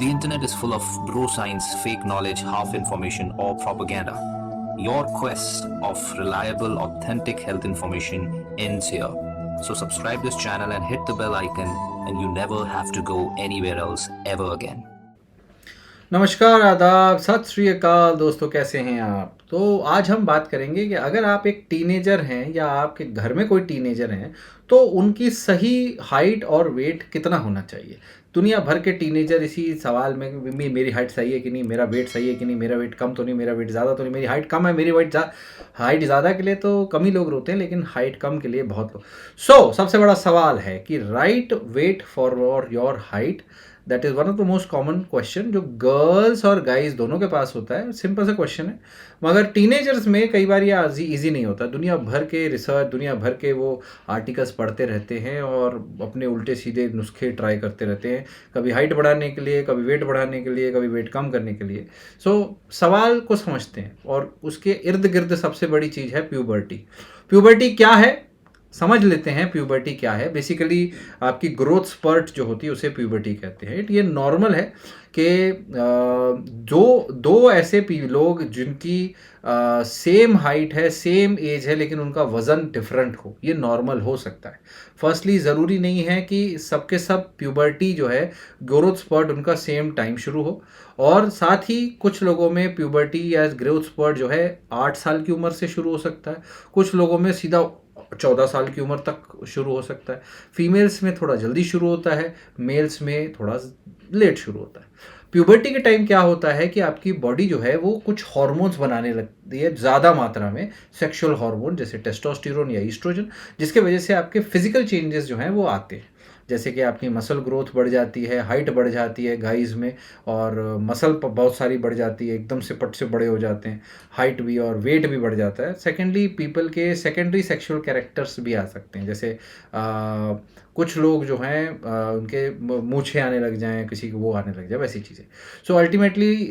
The internet is full of bro science, fake knowledge, half information, or propaganda. Your quest of reliable, authentic health information ends here. So subscribe this channel and hit the bell icon, and you never have to go anywhere else ever again. नमस्कार, आदाब, सत श्री अकाल दोस्तों, कैसे हैं आप। तो आज हम बात करेंगे कि अगर आप एक टीनेजर हैं या आपके घर में कोई टीनेजर हैं तो उनकी सही हाइट और वेट कितना होना चाहिए। दुनिया भर के टीनेजर इसी सवाल में मेरी हाइट सही है कि नहीं, मेरा वेट सही है कि नहीं, मेरा वेट कम तो नहीं, मेरा वेट ज़्यादा तो नहीं, मेरी हाइट कम है, मेरी हाइट ज़्यादा के लिए तो कम ही लोग रोते हैं, लेकिन हाइट कम के लिए बहुत लोग। सबसे बड़ा सवाल है कि right weight for your height, that is one of the most common question जो गर्ल्स और गाइज दोनों के पास होता है। सिंपल सा क्वेश्चन है, मगर टीनेजर्स में कई बार ये ईजी नहीं होता। दुनिया भर के रिसर्च, दुनिया भर के वो आर्टिकल्स पढ़ते रहते हैं और अपने उल्टे सीधे नुस्खे ट्राई करते रहते हैं, कभी हाइट बढ़ाने के लिए, कभी वेट बढ़ाने के लिए, कभी वेट कम करने के लिए। सवाल को समझते हैं और उसके इर्द गिर्द सबसे बड़ी चीज़ है प्यूबर्टी। प्यूबर्टी क्या है समझ लेते हैं। प्यूबर्टी क्या है? बेसिकली आपकी ग्रोथ स्पर्ट जो होती है उसे प्यूबर्टी कहते हैं। ये नॉर्मल है कि दो ऐसे लोग जिनकी सेम हाइट है, सेम एज है, लेकिन उनका वज़न डिफरेंट हो, ये नॉर्मल हो सकता है। फर्स्टली ज़रूरी नहीं है कि सबके सब प्यूबर्टी जो है, ग्रोथ स्पर्ट उनका सेम टाइम शुरू हो, और साथ ही कुछ लोगों में प्यूबर्टी या ग्रोथ स्पर्ट जो है 8 साल की उम्र से शुरू हो सकता है, कुछ लोगों में सीधा 14 साल की उम्र तक शुरू हो सकता है। फीमेल्स में थोड़ा जल्दी शुरू होता है, मेल्स में थोड़ा लेट शुरू होता है। प्यूबर्टी के टाइम क्या होता है कि आपकी बॉडी जो है वो कुछ हार्मोन्स बनाने लगती है ज़्यादा मात्रा में, सेक्सुअल हार्मोन जैसे टेस्टोस्टेरोन या ईस्ट्रोजन, जिसके वजह से आपके फिजिकल चेंजेस जो हैं वो आते हैं। जैसे कि आपकी मसल ग्रोथ बढ़ जाती है, हाइट बढ़ जाती है गाइज में, और मसल बहुत सारी बढ़ जाती है, एकदम से पट से बड़े हो जाते हैं, हाइट भी और वेट भी बढ़ जाता है। सेकेंडली पीपल के सेकेंडरी सेक्सुअल कैरेक्टर्स भी आ सकते हैं, जैसे कुछ लोग जो हैं उनके मूछें आने लग जाएं, किसी को वो आने लग जाए, वैसी चीज़ें। अल्टीमेटली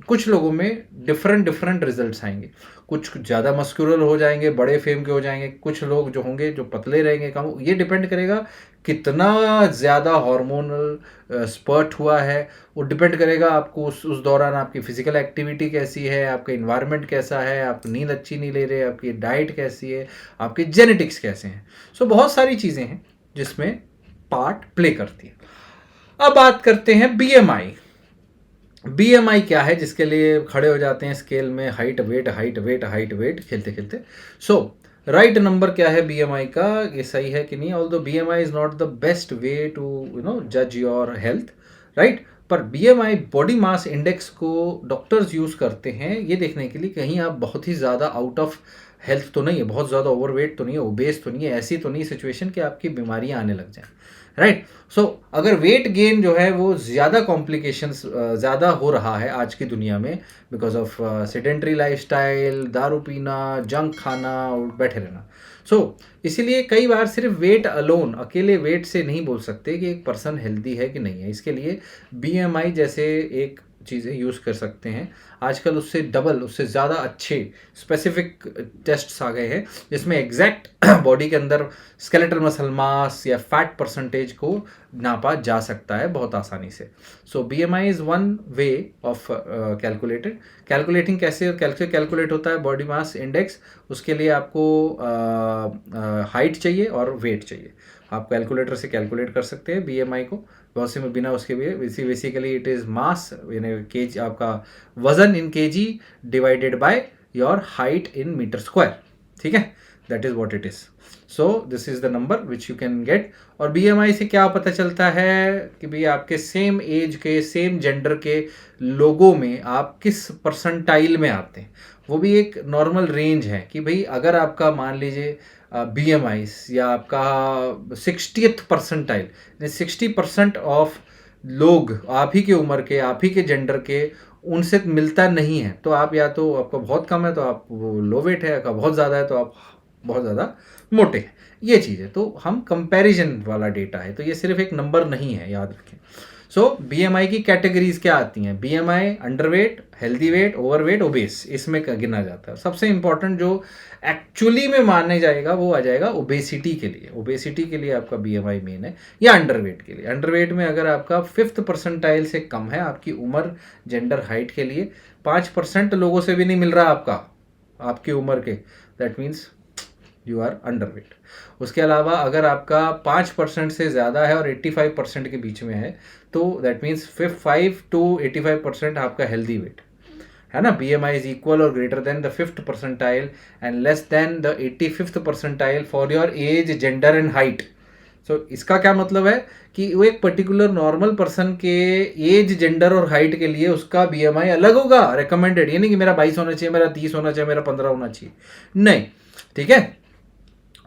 कुछ लोगों में डिफरेंट रिजल्ट्स आएंगे। कुछ ज़्यादा मस्कुलर हो जाएंगे, बड़े फेम के हो जाएंगे, कुछ लोग जो होंगे जो पतले रहेंगे, कम। ये डिपेंड करेगा कितना ज़्यादा हार्मोनल स्पर्ट हुआ है, वो डिपेंड करेगा आपको उस दौरान आपकी फ़िज़िकल एक्टिविटी कैसी है, आपका इन्वायरमेंट कैसा है, आप नींद अच्छी नहीं ले रहे, आपकी डाइट कैसी है, आपके जेनेटिक्स कैसे हैं। बहुत सारी चीज़ें हैं जिसमें पार्ट प्ले करती है। अब बात करते हैं बीएमआई। बीएमआई क्या है, जिसके लिए खड़े हो जाते हैं स्केल में, height weight height weight height weight खेलते खेलते। राइट नंबर क्या है बीएमआई का, ये सही है कि नहीं। Although BMI is not the best way to जज योर हेल्थ, राइट। पर बीएमआई बॉडी मास इंडेक्स को डॉक्टर्स यूज़ करते हैं ये देखने के लिए कहीं आप बहुत ही ज़्यादा आउट ऑफ हेल्थ तो नहीं है, बहुत ज़्यादा ओवरवेट तो नहीं है, ओबेस तो नहीं है, ऐसी तो नहीं सिचुएशन कि आपकी बीमारियां आने लग जाएं, राइट। अगर वेट गेन जो है वो ज़्यादा कॉम्प्लिकेशंस ज़्यादा हो रहा है आज की दुनिया में, बिकॉज ऑफ सेडेंट्री लाइफस्टाइल, दारू पीना, जंक खाना और बैठे रहना। इसीलिए कई बार सिर्फ वेट अलोन, अकेले वेट से नहीं बोल सकते कि एक पर्सन हेल्दी है कि नहीं है। इसके लिए बीएमआई जैसे एक चीज़ें यूज़ कर सकते हैं। आजकल उससे डबल, उससे ज़्यादा अच्छे स्पेसिफिक टेस्ट्स आ गए हैं जिसमें एग्जैक्ट बॉडी के अंदर स्केलेटल मसल मास या फैट परसेंटेज को नापा जा सकता है बहुत आसानी से। BMI is one way of calculating. कैसे कैलकुलेट होता है बॉडी मास इंडेक्स? उसके लिए आपको हाइट चाहिए और वेट चाहिए। आप कैलकुलेटर से कैलकुलेट कर सकते हैं बीएमआई को, बहुत से बिना उसके भी। बेसिकली इट इज़ मास यानी केजी, आपका वजन in KG divided by your height in metre square, ठीक है। That is what it is. This is the number which you can get. और बीएमआई से क्या पता चलता है कि भाई आपके सेम एज के, सेम जेंडर के लोगों में आप किस परसेंटाइल में आते हैं। वो भी एक नॉर्मल रेंज है कि भाई अगर आपका मान लीजिए बीएमआई या आपका 60th परसेंटाइल, 60% ऑफ लोग आप ही की उम्र के, आप ही के जेंडर के उनसे मिलता नहीं है, तो आप या तो आपका बहुत कम है तो आप वो लो वेट है, आपका बहुत ज़्यादा है तो आप बहुत ज़्यादा मोटे हैं। ये चीज़ है, तो हम कंपैरिजन वाला डेटा है, तो ये सिर्फ एक नंबर नहीं है, याद रखें। सो बीएमआई की कैटेगरीज क्या आती हैं? BMI underweight, healthy weight, overweight, obese, इसमें गिना जाता है। सबसे इंपॉर्टेंट जो एक्चुअली में माने जाएगा वो आ जाएगा ओबेसिटी के लिए। ओबेसिटी के लिए आपका बीएमआई मेन है, या अंडरवेट के लिए। अंडरवेट में अगर आपका 5th परसेंटाइल से कम है आपकी उम्र जेंडर हाइट के लिए, 5% लोगों से भी नहीं मिल रहा आपका आपकी उम्र के, that means you are underweight. उसके अलावा अगर आपका 5% से ज़्यादा है और 85% के बीच में है तो दैट मीन्स 5 to 85% आपका हेल्दी वेट है ना। B M I is equal और greater than the 5th percentile and less than the 85th percentile for your age, gender and height. So इसका क्या मतलब है कि वो एक पर्टिकुलर नॉर्मल पर्सन के एज, जेंडर और हाइट के लिए उसका बीएमआई अलग होगा, रिकमेंडेड। ये नहीं कि मेरा 22 होना चाहिए, मेरा 30 होना चाहिए, मेरा 15 होना चाहिए, नहीं, ठीक है।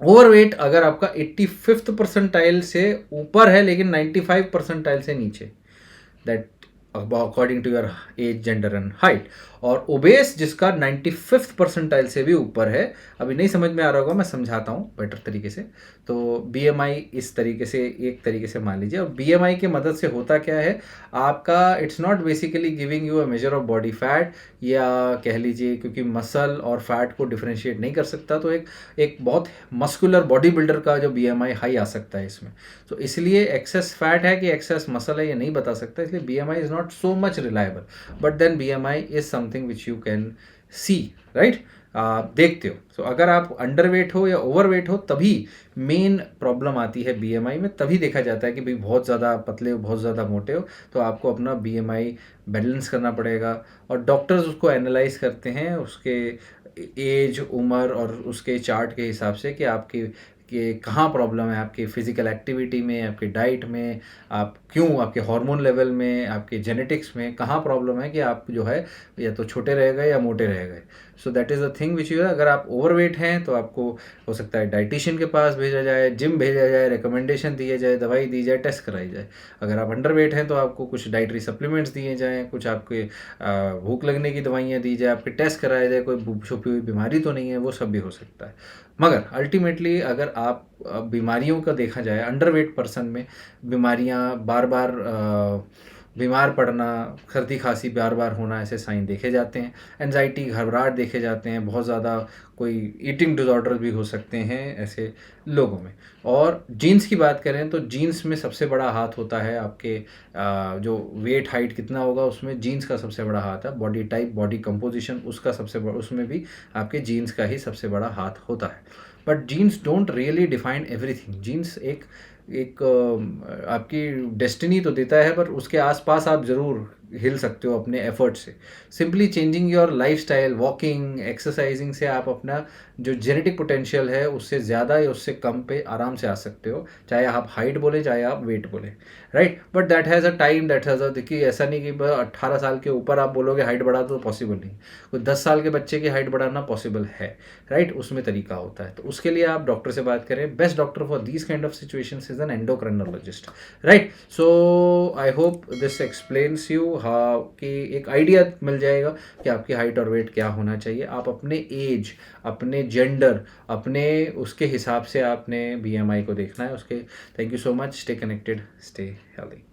ओवरवेट अगर आपका 85th परसेंटाइल से ऊपर है लेकिन 95 परसेंटाइल से नीचे, that according to your age, gender and height. और ओबेस जिसका 95th परसेंटाइल से भी ऊपर है, अभी नहीं समझ में आ रहा होगा, मैं समझाता हूँ बेटर तरीके से। तो बीएमआई इस तरीके से, एक तरीके से मान लीजिए। और बीएमआई की मदद से होता क्या है आपका, it's not basically giving you a measure of body fat, या कह लीजिए क्योंकि मसल और फैट को डिफ्रेंशिएट नहीं कर सकता, तो एक बहुत मस्कुलर बॉडी बिल्डर का जो बीएमआई हाई आ सकता है इसमें। तो इसलिए एक्सेस फैट है कि एक्सेस मसल है ये नहीं बता सकता, इसलिए BMI is not so much reliable, but then BMI is something which you can see, right. आप देखते हो। सो अगर आप अंडरवेट हो या ओवरवेट हो तभी मेन प्रॉब्लम आती है बीएमआई में, तभी देखा जाता है कि भाई बहुत ज़्यादा पतले हो, बहुत ज़्यादा मोटे हो, तो आपको अपना बीएमआई बैलेंस करना पड़ेगा। और डॉक्टर्स उसको एनालाइज करते हैं उसके एज, उम्र और उसके चार्ट के हिसाब से कि आपकी कि कहाँ प्रॉब्लम है, आपकी फिजिकल एक्टिविटी में, आपकी डाइट में, आप क्यों, आपके हार्मोन लेवल में, आपके जेनेटिक्स में कहाँ प्रॉब्लम है कि आप जो है या तो छोटे रह गए या मोटे रह गए। So that is the thing which you, अगर आप ओवरवेट हैं तो आपको हो सकता है डाइटिशियन के पास भेजा जाए, जिम भेजा जाए, रिकमेंडेशन दिए जाए, दवाई दी जाए, टेस्ट कराई जाए। अगर आप अंडरवेट हैं तो आपको कुछ डाइटरी सप्लीमेंट्स दिए जाएँ, कुछ आपके भूख लगने की दवाइयाँ दी जाए, आपके टेस्ट कराए जाए, कोई छुपी हुई बीमारी तो नहीं है, वो सब भी हो सकता है। मगर अल्टीमेटली अगर आप बीमारियों का देखा जाए, अंडरवेट पर्सन में बीमारियां बार बार बीमार पड़ना, सर्दी खांसी बार बार होना, ऐसे साइन देखे जाते हैं। एंजाइटी, घबराहट देखे जाते हैं, बहुत ज़्यादा कोई ईटिंग डिसऑर्डर भी हो सकते हैं ऐसे लोगों में। और जीन्स की बात करें तो जीन्स में सबसे बड़ा हाथ होता है आपके जो वेट हाइट कितना होगा उसमें जीन्स का सबसे बड़ा हाथ है। बॉडी टाइप, बॉडी कंपोजिशन, उसका सबसे बड़ा, उसमें भी आपके जीन्स का ही सबसे बड़ा हाथ होता है। But genes don't really define everything. Genes एक एक आपकी डेस्टिनी तो देता है, पर उसके आसपास आप ज़रूर हिल सकते हो अपने एफर्ट से। Simply changing your lifestyle, walking, exercising से आप अपना जो जेनेटिक पोटेंशियल है उससे ज़्यादा या उससे कम पे आराम से आ सकते हो, चाहे आप हाइट बोले चाहे आप वेट बोले, right. But that has a time, that has a, देखिए ऐसा नहीं कि 18 साल के ऊपर आप बोलोगे हाइट बढ़ा तो पॉसिबल नहीं। कोई 10 साल के बच्चे की हाइट बढ़ाना पॉसिबल है, राइट, उसमें तरीका होता है। तो उसके लिए आप डॉक्टर से बात करें। Best doctor for these kind of situations is an endocrinologist, right. So I hope this explains you हाँ, कि एक आइडिया मिल जाएगा कि आपकी हाइट और वेट क्या होना चाहिए। आप अपने एज, अपने जेंडर, अपने उसके हिसाब से आपने बीएमआई को देखना है उसके। Thank you so much, stay connected, stay healthy.